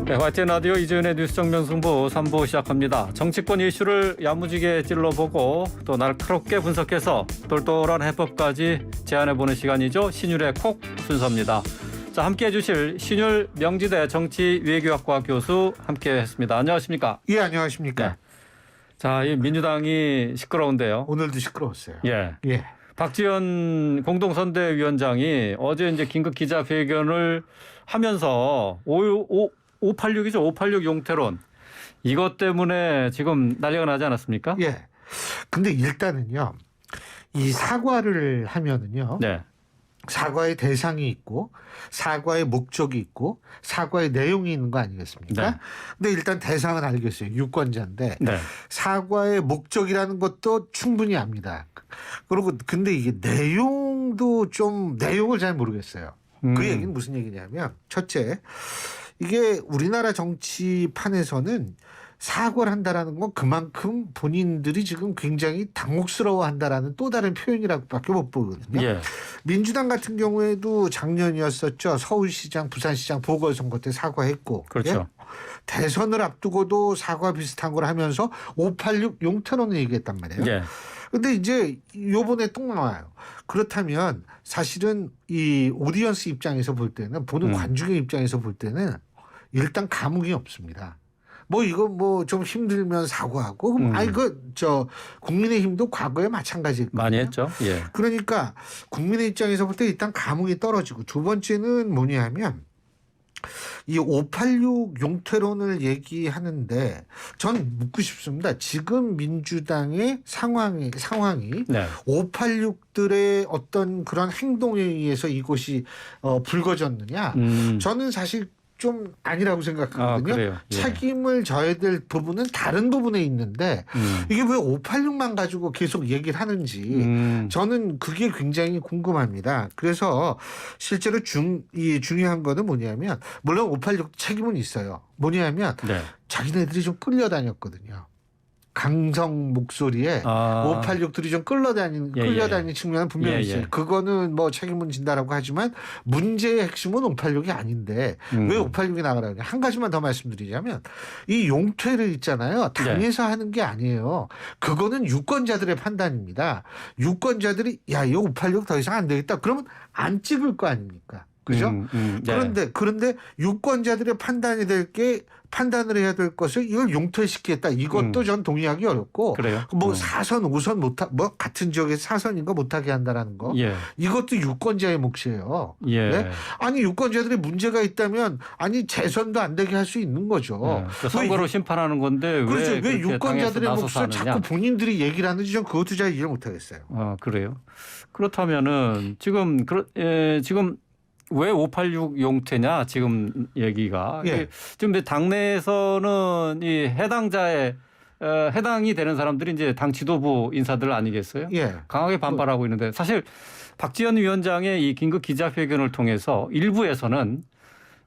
네, 화이트 라디오 이재훈의 뉴스 정면승부 3부 시작합니다. 정치권 이슈를 야무지게 찔러보고 또 날카롭게 분석해서 똘똘한 해법까지 제안해보는 시간이죠. 신율의 콕 순서입니다. 자, 함께해 주실 신율 명지대 정치외교학과 교수 함께했습니다. 안녕하십니까? 예, 안녕하십니까? 네. 자, 이 민주당이 시끄러운데요. 오늘도 시끄러웠어요. 예. 예. 박지원 공동선대위원장이 어제 이제 긴급 기자회견을 하면서 586이죠. 586 용태론. 이것 때문에 지금 난리가 나지 않았습니까? 예. 근데 일단은요, 이 사과를 하면은요, 네. 사과의 대상이 있고, 사과의 목적이 있고, 사과의 내용이 있는 거 아니겠습니까? 네. 근데 일단 대상은 알겠어요. 유권자인데, 네. 사과의 목적이라는 것도 충분히 압니다. 그리고 근데 이게 내용도 좀, 내용을 잘 모르겠어요. 그 얘기는 무슨 얘기냐면, 첫째, 이게 우리나라 정치판에서는 사과를 한다라는 건 그만큼 본인들이 지금 굉장히 당혹스러워한다라는 또 다른 표현이라고밖에 못 보거든요. 예. 민주당 같은 경우에도 작년이었었죠. 서울시장, 부산시장 보궐선거 때 사과했고, 그렇죠. 예? 대선을 앞두고도 사과 비슷한 걸 하면서 586 용태론을 얘기했단 말이에요. 예. 근데 이제 요번에 또 나와요. 그렇다면 사실은 이 오디언스 입장에서 볼 때는 보는 관중의 입장에서 볼 때는 일단 감흥이 없습니다. 뭐 이거 뭐 좀 힘들면 사과하고 그럼 아이 저 국민의힘도 과거에 마찬가지였거든요. 많이 했죠. 예. 그러니까 국민의 입장에서 볼 때 일단 감흥이 떨어지고 두 번째는 뭐냐면 이 586 용태론을 얘기하는데 전 묻고 싶습니다. 지금 민주당의 상황이 네. 586들의 어떤 그런 행동에 의해서 이것이 불거졌느냐? 저는 사실 좀 아니라고 생각하거든요. 그래요? 예. 책임을 져야 될 부분은 다른 부분에 있는데 이게 왜 586만 가지고 계속 얘기를 하는지 저는 그게 굉장히 궁금합니다. 그래서 실제로 중요한 거는 뭐냐면 물론 586 책임은 있어요. 뭐냐면 네. 자기네들이 좀 끌려다녔거든요. 강성 목소리에 586들이 좀 끌려다니는 측면은 분명히 있어요. 그거는 뭐 책임은 진다라고 하지만 문제의 핵심은 586이 아닌데 왜 586이 나가라고 한 가지만 더 말씀드리자면 이 용퇴를 있잖아요. 당에서 하는 게 아니에요. 그거는 유권자들의 판단입니다. 유권자들이 야, 이거 586 더 이상 안 되겠다. 그러면 안 찍을 거 아닙니까? 그죠? 네. 그런데 유권자들의 판단을 해야 될 것을 이걸 용퇴시키겠다. 이것도 전 동의하기 어렵고. 그래요? 뭐 4선, 5선 뭐 같은 지역에서 4선인 거 못하게 한다라는 거. 예. 이것도 유권자의 몫이에요. 예. 네? 아니 유권자들이 문제가 있다면 아니 재선도 안 되게 할 수 있는 거죠. 그러니까 선거로 심판하는 건데 그렇죠. 왜 그렇게 유권자들의 당에서 몫을 나서서 자꾸 본인들이 얘기를 하는지 전 그것도 잘 이해를 못하겠어요. 그래요? 그렇다면은 지금 왜 586 용태냐 지금 얘기가 예. 지금 당내에서는 이 해당이 되는 사람들이 이제 당 지도부 인사들 아니겠어요? 예. 강하게 반발하고 있는데 사실 박지원 위원장의 이 긴급 기자회견을 통해서 일부에서는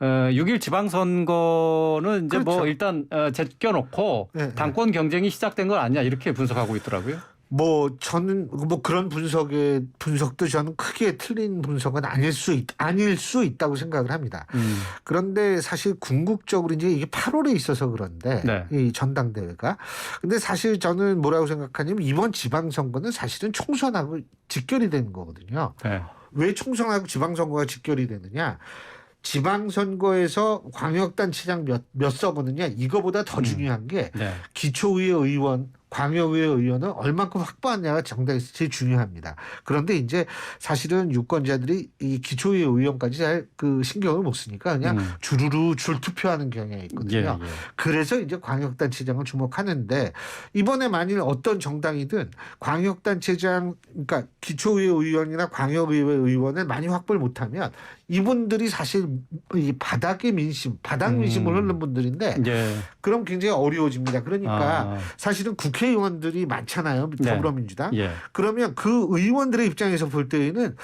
6일 지방선거는 이제 그렇죠. 뭐 일단 제껴놓고 당권 경쟁이 시작된 건 아니냐 이렇게 분석하고 있더라고요. 뭐 저는 뭐 그런 분석도 저는 크게 틀린 분석은 아닐 수 있다고 생각을 합니다. 그런데 사실 궁극적으로 이제 이게 8월에 있어서 그런데 네. 이 전당대회가 근데 사실 저는 뭐라고 생각하냐면 이번 지방선거는 사실은 총선하고 직결이 되는 거거든요. 네. 왜 총선하고 지방선거가 직결이 되느냐? 지방선거에서 광역단체장 몇 서거느냐 이거보다 더 중요한 게 네. 기초의회 의원, 광역의회 의원을 얼만큼 확보하느냐가 정당에서 제일 중요합니다. 그런데 이제 사실은 유권자들이 이 기초의회 의원까지 잘 그 신경을 못 쓰니까 그냥 주르르 줄 투표하는 경향이 있거든요. 예. 그래서 이제 광역단체장을 주목하는데 이번에 만일 어떤 정당이든 광역단체장 그러니까 기초의회 의원이나 광역의회 의원을 많이 확보를 못하면 이분들이 사실 이 바닥 민심을 흐르는 분들인데 예. 그럼 굉장히 어려워집니다. 그러니까 사실은 국회의원들이 많잖아요. 더불어민주당. 예. 그러면 그 의원들의 입장에서 볼 때에는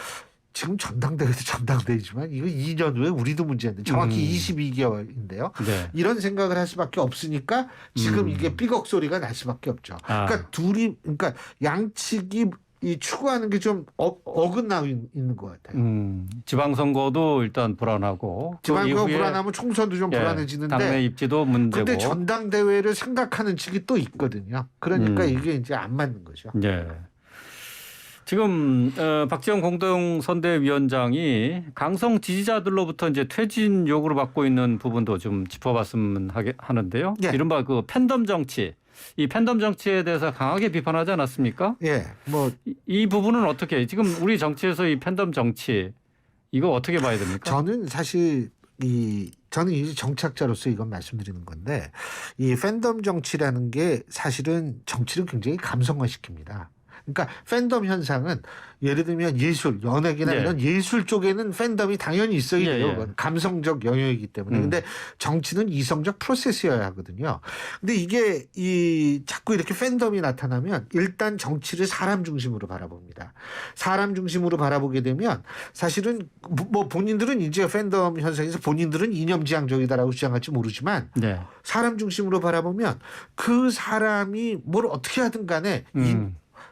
지금 전당대회도 전당대회지만 이거 2년 후에 우리도 문제인데 정확히 22개월인데요. 네. 이런 생각을 할 수밖에 없으니까 지금 이게 삐걱 소리가 날 수밖에 없죠. 그러니까 양측이 이 추구하는 게 좀 어긋나고 있는 것 같아요. 지방선거도 일단 불안하고 지방선거 불안하면 총선도 좀 불안해지는데 당내 입지도 문제고. 근데 전당대회를 생각하는 측이 또 있거든요. 그러니까 이게 이제 안 맞는 거죠. 예. 지금 박지원 공동선대위원장이 강성 지지자들로부터 이제 퇴진 요구를 받고 있는 부분도 좀 짚어봤으면 하는데요. 예. 이른바 그 팬덤 정치. 이 팬덤 정치에 대해서 강하게 비판하지 않았습니까? 예. 뭐 이 부분은 어떻게 지금 우리 정치에서 이 팬덤 정치 이거 어떻게 봐야 됩니까? 저는 사실 저는 이제 정치학자로서 이건 말씀드리는 건데 이 팬덤 정치라는 게 사실은 정치를 굉장히 감성화시킵니다. 그러니까 팬덤 현상은 예를 들면 예술, 연예계나 네. 이런 예술 쪽에는 팬덤이 당연히 있어야 돼요. 예. 그건 감성적 영역이기 때문에. 근데 정치는 이성적 프로세스여야 하거든요. 근데 이게 자꾸 이렇게 팬덤이 나타나면 일단 정치를 사람 중심으로 바라봅니다. 사람 중심으로 바라보게 되면 사실은 뭐 본인들은 이제 팬덤 현상에서 본인들은 이념지향적이다라고 주장할지 모르지만 네. 사람 중심으로 바라보면 그 사람이 뭘 어떻게 하든 간에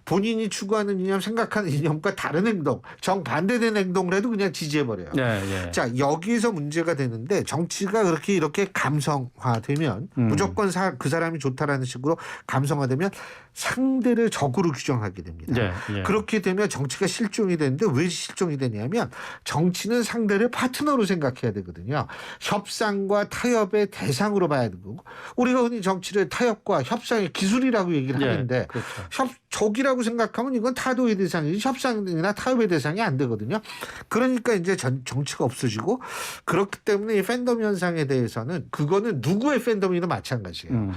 본인이 추구하는 이념, 생각하는 이념과 다른 행동, 정반대된 행동을 해도 그냥 지지해버려요. 네. 자, 여기서 문제가 되는데 정치가 이렇게 감성화되면 무조건 그 사람이 좋다라는 식으로 감성화되면 상대를 적으로 규정하게 됩니다. 네. 그렇게 되면 정치가 실종이 되는데 왜 실종이 되냐면 정치는 상대를 파트너로 생각해야 되거든요. 협상과 타협의 대상으로 봐야 되고 우리가 흔히 정치를 타협과 협상의 기술이라고 얘기를 하는데 그렇죠. 적이라고 생각하면 이건 타도의 대상이지 협상이나 타협의 대상이 안 되거든요. 그러니까 이제 정치가 없어지고 그렇기 때문에 이 팬덤 현상에 대해서는 그거는 누구의 팬덤이든 마찬가지예요.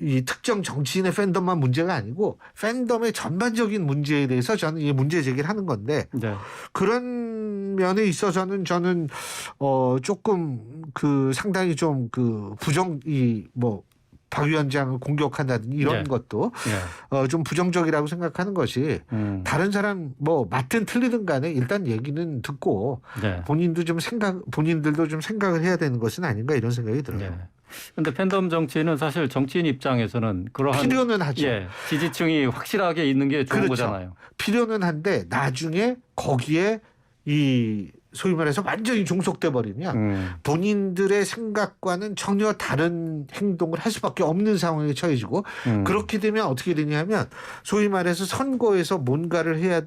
이 특정 정치인의 팬덤만 문제가 아니고 팬덤의 전반적인 문제에 대해서 저는 이 문제 제기를 하는 건데 그런 면에 있어서는 저는 조금 상당히 좀 박 위원장을 공격한다든지 이런 것도 좀 부정적이라고 생각하는 것이 다른 사람 맞든 틀리든 간에 일단 얘기는 듣고 본인들도 좀 생각을 해야 되는 것은 아닌가 이런 생각이 들어요. 그런데 팬덤 정치는 사실 정치인 입장에서는 그러한 필요는 하죠. 지지층이 확실하게 있는 게 좋은 그렇죠. 거잖아요. 필요는 한데 나중에 거기에 소위 말해서 완전히 종속돼 버리면 본인들의 생각과는 전혀 다른 행동을 할 수밖에 없는 상황에 처해지고 그렇게 되면 어떻게 되냐면 소위 말해서 선거에서 뭔가를 해야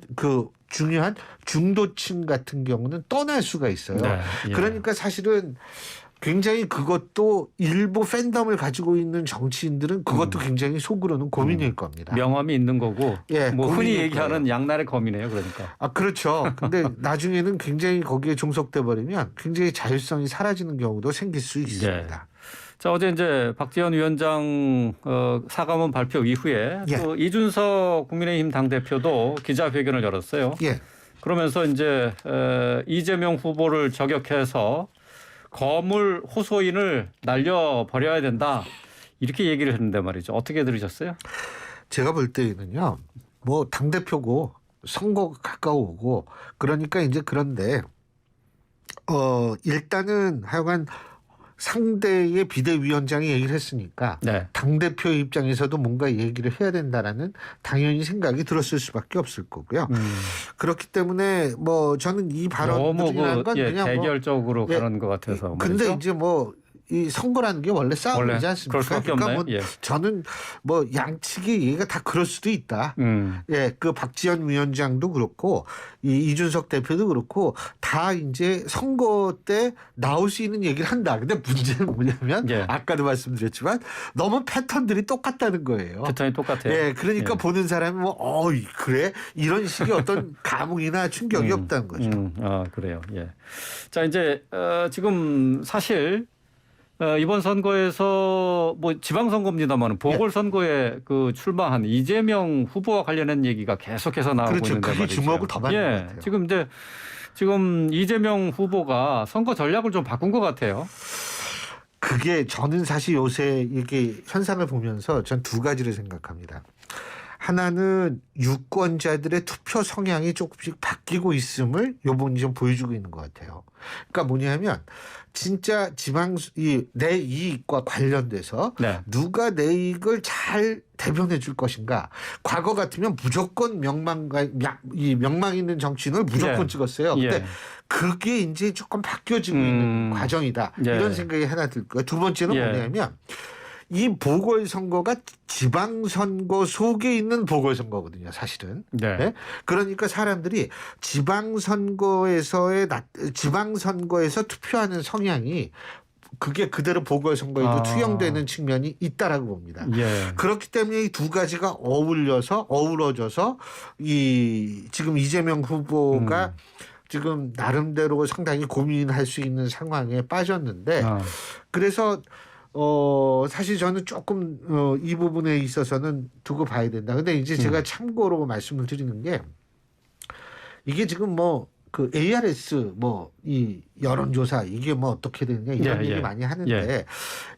중요한 중도층 같은 경우는 떠날 수가 있어요. 그러니까 사실은 굉장히 그것도 일부 팬덤을 가지고 있는 정치인들은 그것도 굉장히 속으로는 고민일 겁니다. 명함이 있는 거고 흔히 얘기하는 양날의 검이네요. 그러니까. 그렇죠. 근데 나중에는 굉장히 거기에 종속돼 버리면 굉장히 자율성이 사라지는 경우도 생길 수 있습니다. 자, 어제 이제 박지원 위원장 사과문 발표 이후에 또 이준석 국민의힘 당대표도 기자회견을 열었어요. 그러면서 이제 이재명 후보를 저격해서 거물 호소인을 날려버려야 된다. 이렇게 얘기를 했는데 말이죠. 어떻게 들으셨어요? 제가 볼 때는요. 당대표고 선거가 가까워오고 그러니까 이제 그런데 일단은 하여간 상대의 비대위원장이 얘기를 했으니까 당대표 입장에서도 뭔가 얘기를 해야 된다라는 당연히 생각이 들었을 수밖에 없을 거고요. 그렇기 때문에 저는 이 발언이라는 건 그냥 대결적으로 가는 것 같아서 근데 이제 이 선거라는 게 원래 싸움이지 않습니까? 그럴 수밖에 없나요? 저는 양측의 얘기가 다 그럴 수도 있다. 그 박지원 위원장도 그렇고 이준석 대표도 그렇고 다 이제 선거 때 나올 수 있는 얘기를 한다. 근데 문제는 뭐냐면 아까도 말씀드렸지만 너무 패턴들이 똑같다는 거예요. 패턴이 똑같아요. 그러니까 보는 사람이 그래? 이런 식의 어떤 감흥이나 충격이 없다는 거죠. 그래요. 자, 이제 지금 사실 이번 선거에서 지방선거입니다만 보궐선거에 출마한 이재명 후보와 관련된 얘기가 계속해서 나오고 있는데 그게 말이죠. 주목을 더 받는 것 같아요. 지금 이재명 후보가 선거 전략을 좀 바꾼 것 같아요. 그게 저는 사실 요새 이게 현상을 보면서 전 두 가지를 생각합니다. 하나는 유권자들의 투표 성향이 조금씩 바뀌고 있음을 요번이 좀 보여주고 있는 것 같아요. 그러니까 뭐냐면 진짜 내 이익과 관련돼서 네. 누가 내 이익을 잘 대변해 줄 것인가. 과거 같으면 무조건 명망 있는 정치인을 무조건 예. 찍었어요. 근데 예. 그게 이제 조금 바뀌어지고 있는 과정이다. 예. 이런 생각이 하나 들 거예요. 두 번째는 예. 뭐냐면 이 보궐선거가 지방선거 속에 있는 보궐선거거든요, 사실은. 네. 네? 그러니까 사람들이 지방선거에서 투표하는 성향이 그게 그대로 보궐선거에도 투영되는 측면이 있다라고 봅니다. 예. 그렇기 때문에 이 두 가지가 어우러져서 지금 이재명 후보가 지금 나름대로 상당히 고민할 수 있는 상황에 빠졌는데 그래서 사실 저는 조금 이 부분에 있어서는 두고 봐야 된다. 근데 이제 제가 참고로 말씀을 드리는 게 이게 지금 그 ARS 이 여론조사 이게 어떻게 되느냐 이런 얘기 많이 하는데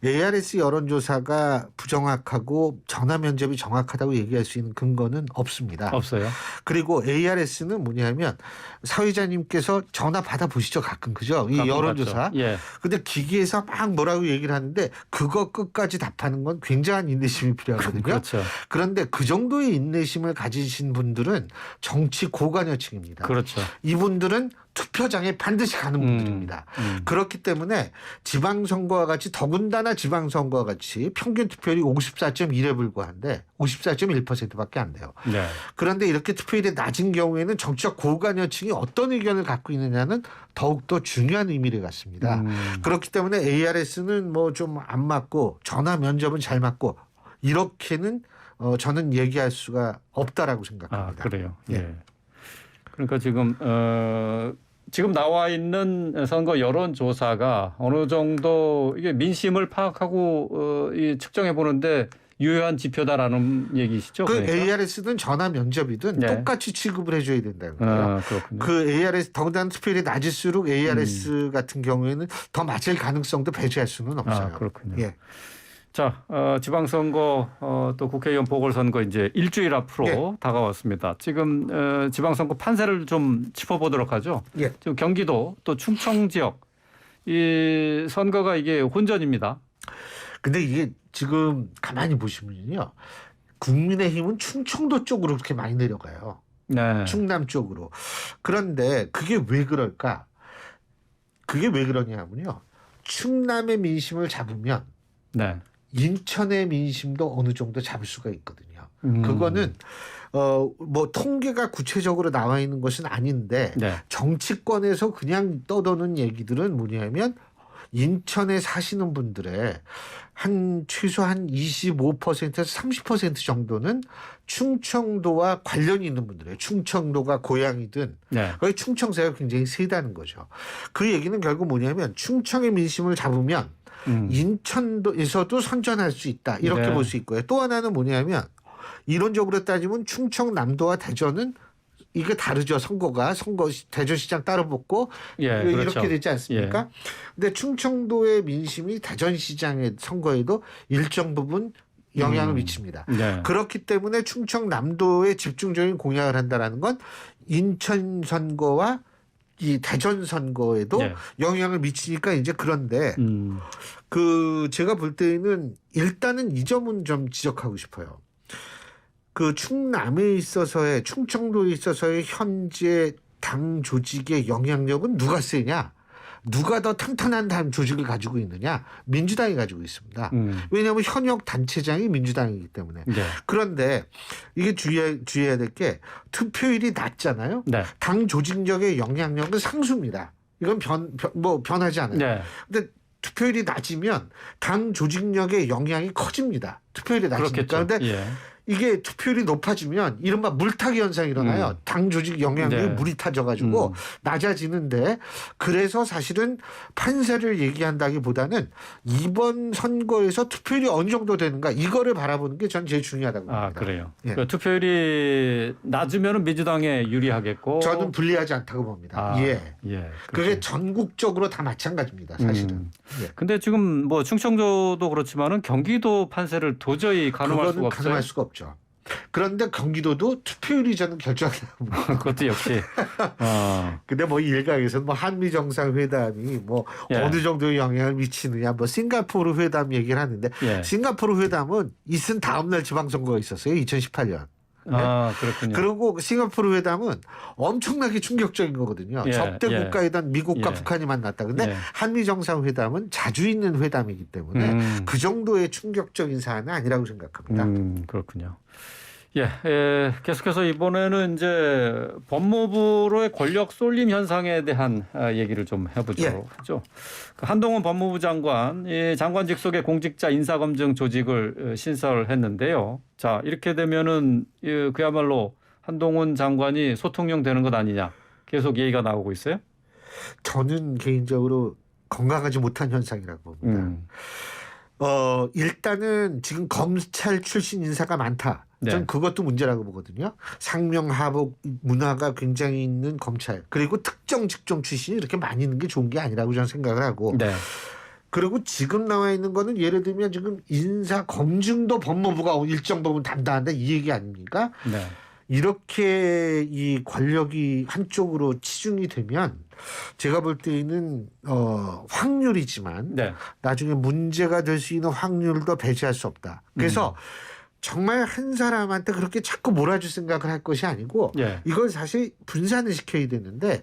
ARS 여론조사가 부정확하고 전화 면접이 정확하다고 얘기할 수 있는 근거는 없습니다. 없어요. 그리고 ARS는 뭐냐면 사회자님께서 전화 받아 보시죠 가끔 그죠? 이 여론조사. 예. 근데 기기에서 막 뭐라고 얘기를 하는데 그거 끝까지 답하는 건 굉장한 인내심이 필요하거든요. 그렇죠. 그런데 그 정도의 인내심을 가지신 분들은 정치 고관여층입니다. 그렇죠. 이분들은 투표장에 반드시 가는 분들입니다. 그렇기 때문에 지방선거와 같이 더군다나 지방선거와 같이 평균 투표율이 54.1에 불과한데 54.1%밖에 안 돼요. 네. 그런데 이렇게 투표율이 낮은 경우에는 정치적 고관여층이 어떤 의견을 갖고 있느냐는 더욱더 중요한 의미를 갖습니다. 그렇기 때문에 ARS는 좀 안 맞고 전화 면접은 잘 맞고 이렇게는 저는 얘기할 수가 없다라고 생각합니다. 아, 그래요. 예. 예. 그러니까 지금 나와 있는 선거 여론조사가 어느 정도 이게 민심을 파악하고 측정해 보는데 유효한 지표다라는 얘기시죠? 그 그러니까? ARS든 전화 면접이든 똑같이 취급을 해줘야 된다는 거예요. 그렇군요. 그 ARS 더군다나 투표율이 낮을수록 ARS 같은 경우에는 더 맞을 가능성도 배제할 수는 없어요. 아, 그렇군요. 예. 자, 지방선거 또 국회의원 보궐선거 이제 일주일 앞으로 다가왔습니다. 지금 지방선거 판세를 좀 짚어보도록 하죠. 예. 지금 경기도 또 충청 지역 이 선거가 이게 혼전입니다. 근데 이게 지금 가만히 보시면요, 국민의힘은 충청도 쪽으로 그렇게 많이 내려가요. 네. 충남 쪽으로. 그런데 그게 왜 그럴까? 그게 왜 그러냐면요, 충남의 민심을 잡으면 네. 인천의 민심도 어느 정도 잡을 수가 있거든요. 그거는 통계가 구체적으로 나와 있는 것은 아닌데 정치권에서 그냥 떠도는 얘기들은 뭐냐면 인천에 사시는 분들의 최소한 25%에서 30% 정도는 충청도와 관련이 있는 분들이에요. 충청도가 고향이든 거기 충청세가 굉장히 세다는 거죠. 그 얘기는 결국 뭐냐면 충청의 민심을 잡으면 인천도에서도 선전할 수 있다. 이렇게 볼 수 있고요. 또 하나는 뭐냐면 이론적으로 따지면 충청남도와 대전은 이게 다르죠. 대전시장 따로 붙고 이렇게 그렇죠. 되지 않습니까? 근데 충청도의 민심이 대전시장의 선거에도 일정 부분 영향을 미칩니다. 그렇기 때문에 충청남도에 집중적인 공약을 한다는 건 인천 선거와 이 대전 선거에도 영향을 미치니까 이제 그런데 제가 볼 때는 일단은 이 점은 좀 지적하고 싶어요. 그 충남에 있어서의 충청도에 있어서의 현재 당 조직의 영향력은 누가 세냐? 누가 더 탄탄한 당 조직을 가지고 있느냐? 민주당이 가지고 있습니다. 왜냐하면 현역 단체장이 민주당이기 때문에. 그런데 이게 주의해야 될 게 투표율이 낮잖아요. 당 조직력의 영향력은 상수입니다. 이건 변하지 않아요. 근데 투표율이 낮으면 당 조직력의 영향이 커집니다. 투표율이 낮으니까. 그런데 이게 투표율이 높아지면 이른바 물타기 현상이 일어나요. 당 조직 영향력이 물이 타져가지고 낮아지는데 그래서 사실은 판세를 얘기한다기보다는 이번 선거에서 투표율이 어느 정도 되는가 이거를 바라보는 게 전 제일 중요하다고 봅니다. 아, 그래요. 그러니까 투표율이 낮으면 민주당에 유리하겠고 저는 불리하지 않다고 봅니다. 그게 전국적으로 다 마찬가지입니다. 사실은. 근데 지금 충청도도 그렇지만은 경기도 판세를 도저히 가늠할 수가 없어요. 가늠할 수가 없죠. 그런데 경기도도 투표율이 저는 결정한다고 봅니다. 그것도 역시. 근데 뭐 일각에서는 뭐 한미 정상회담이 뭐 어느 정도의 영향을 미치느냐, 뭐 싱가포르 회담 얘기를 하는데 싱가포르 회담은 있은 다음 날 지방선거가 있었어요. 2018년. 네? 그렇군요. 그리고 싱가포르 회담은 엄청나게 충격적인 거거든요. 접대 국가이던 미국과 북한이 만났다. 근데 한미 정상회담은 자주 있는 회담이기 때문에 그 정도의 충격적인 사안은 아니라고 생각합니다. 그렇군요. 계속해서 이번에는 이제 법무부로의 권력 쏠림 현상에 대한 얘기를 좀 해보죠. 그렇죠? 한동훈 법무부 장관, 이 장관직 속의 공직자 인사검증 조직을 신설을 했는데요. 자, 이렇게 되면은 그야말로 한동훈 장관이 소통령 되는 것 아니냐 계속 얘기가 나오고 있어요. 저는 개인적으로 건강하지 못한 현상이라고 봅니다. 일단은 지금 검찰 출신 인사가 많다. 저는 그것도 문제라고 보거든요. 상명하복 문화가 굉장히 있는 검찰, 그리고 특정 직종 출신이 이렇게 많이 있는 게 좋은 게 아니라고 저는 생각을 하고 그리고 지금 나와 있는 거는 예를 들면 지금 인사 검증도 법무부가 일정 부분 담당한다 이 얘기 아닙니까? 이렇게 이 권력이 한쪽으로 치중이 되면 제가 볼 때는 확률이지만 나중에 문제가 될 수 있는 확률도 배제할 수 없다. 그래서 정말 한 사람한테 그렇게 자꾸 몰아줄 생각을 할 것이 아니고 이걸 사실 분산을 시켜야 되는데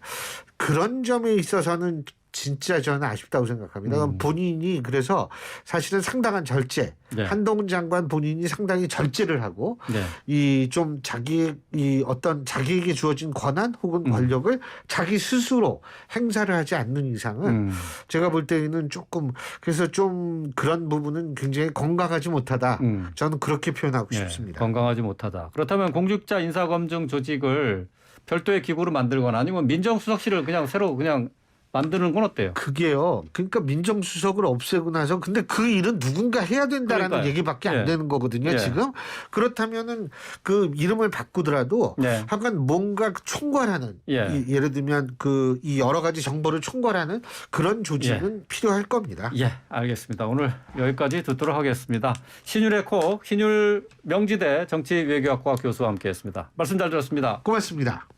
그런 점에 있어서는 진짜 저는 아쉽다고 생각합니다. 본인이 그래서 사실은 상당한 절제, 한동훈 장관 본인이 상당히 절제를 하고 이 좀 자기의 이 어떤 자기에게 주어진 권한 혹은 권력을 자기 스스로 행사를 하지 않는 이상은 제가 볼 때는 조금 그래서 좀 그런 부분은 굉장히 건강하지 못하다. 저는 그렇게 표현하고 싶습니다. 건강하지 못하다. 그렇다면 공직자 인사검증 조직을 별도의 기구로 만들거나 아니면 민정수석실을 그냥 새로 그냥 만드는 건 어때요? 그게요. 그러니까 민정수석을 없애고 나서 근데 그 일은 누군가 해야 된다라는 얘기밖에 안 되는 거거든요. 지금 그렇다면은 그 이름을 바꾸더라도 하여간 뭔가 총괄하는 예를 들면 그 이 여러 가지 정보를 총괄하는 그런 조직은 필요할 겁니다. 알겠습니다. 오늘 여기까지 듣도록 하겠습니다. 신율의 콕 신율 명지대 정치외교학과 교수와 함께했습니다. 말씀 잘 들었습니다. 고맙습니다.